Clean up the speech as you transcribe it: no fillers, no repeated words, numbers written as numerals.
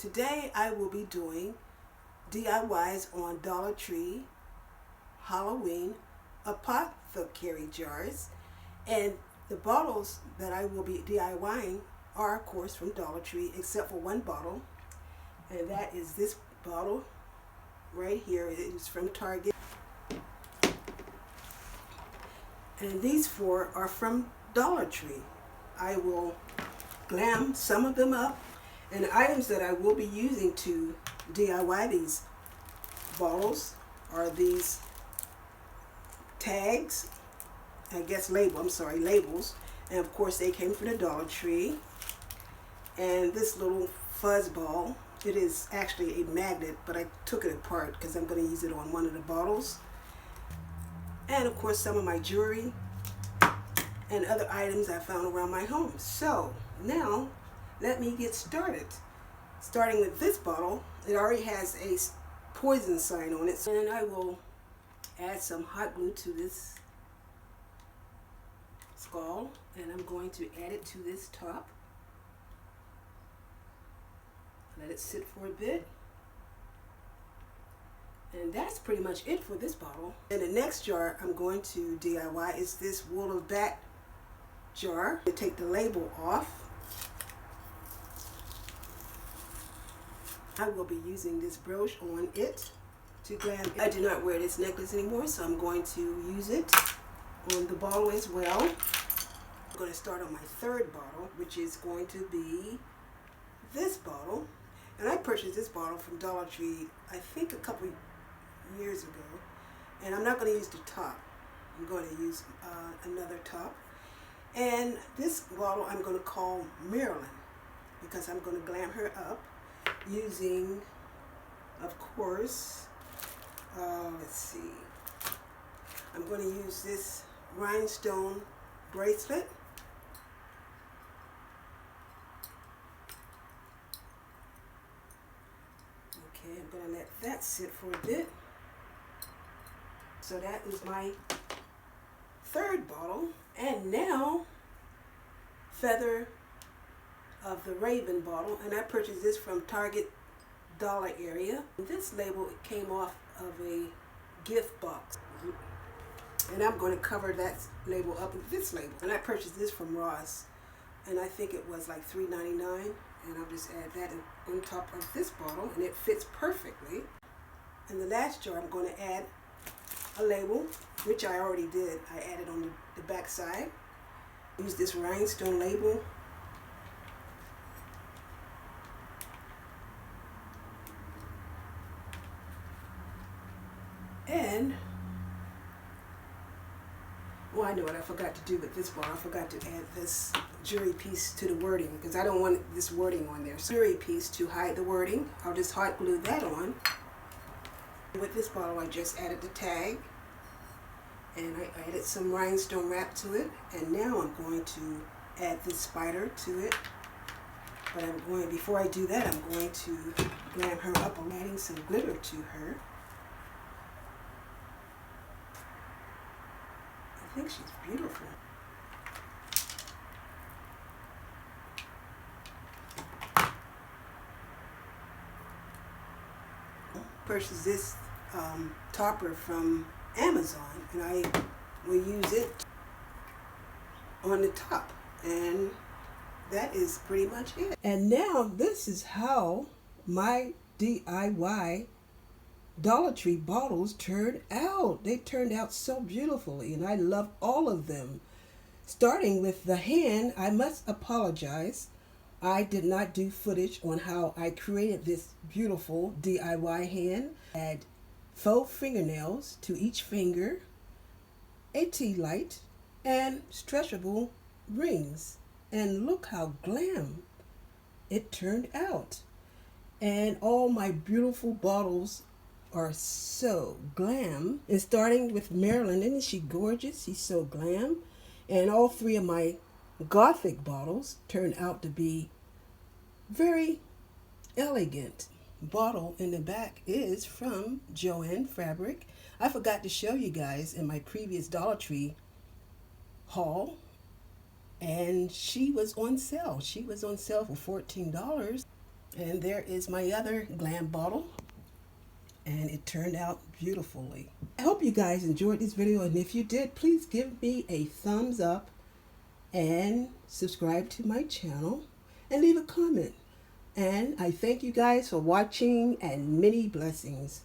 Today I will be doing DIYs on Dollar Tree Halloween apothecary jars, and the bottles that I will be DIYing are of course from Dollar Tree, except for one bottle, and that is this bottle right here. It is from Target, and these four are from Dollar Tree. I will glam some of them up, and the items that I will be using to DIY these bottles are these tags, labels, and of course they came from the Dollar Tree. And this little fuzz ball, it is actually a magnet, but I took it apart because I'm going to use it on one of the bottles. And of course some of my jewelry and other items I found around my home. So now let me get started. Starting with this bottle, it already has a poison sign on it, and I will add some hot glue to this skull, and I'm going to add it to this top. Let it sit for a bit, and that's pretty much it for this bottle. And the next jar I'm going to DIY is this wool of bat jar. To take the label off, I will be using this brooch on it to glam. I do not wear this necklace anymore, so I'm going to use it on the bottle as well. I'm going to start on my third bottle, which is going to be this bottle. And I purchased this bottle from Dollar Tree, I think a couple years ago. And I'm not going to use the top. I'm going to use another top. And this bottle I'm going to call Marilyn, because I'm going to glam her up using, of course, let's see, I'm going to use this rhinestone bracelet. Okay, I'm going to let that sit for a bit. So that is my third bottle. And now, Feather of the Raven bottle, and I purchased this from Target Dollar area. This label came off of a gift box, and I'm going to cover that label up with this label. And I purchased this from Ross, and I think it was like $3.99, and I'll just add that on top of this bottle, and it fits perfectly. And the last jar I'm going to add a label, which I already did. I added on the back side. Use this rhinestone label. And, well, I know what I forgot to do with this bottle. I forgot to add this jewelry piece to the wording, because I don't want this wording on there. So, jewelry piece to hide the wording. I'll just hot glue that on. With this bottle, I just added the tag, and I added some rhinestone wrap to it. And now I'm going to add this spider to it. But before I do that, I'm going to glam her up. I'm adding some glitter to her. I think she's beautiful. Purchased this topper from Amazon, and I will use it on the top, and that is pretty much it. And now this is how my DIY Dollar Tree bottles turned out. They turned out so beautifully, and I love all of them. Starting with the hand, I must apologize. I did not do footage on how I created this beautiful DIY hand. Add faux fingernails to each finger, a Tealight, and stretchable rings. And look how glam it turned out. And all my beautiful bottles are so glam. And starting with Marilyn, isn't she gorgeous? She's so glam. And all three of my Gothic bottles turned out to be very elegant. Bottle in the back is from Joanne Fabric. I forgot to show you guys in my previous Dollar Tree haul, and she was on sale. She was on sale for $14. And there is my other glam bottle, and it turned out beautifully. I hope you guys enjoyed this video, and if you did, please give me a thumbs up and subscribe to my channel and leave a comment. And I thank you guys for watching, and many blessings.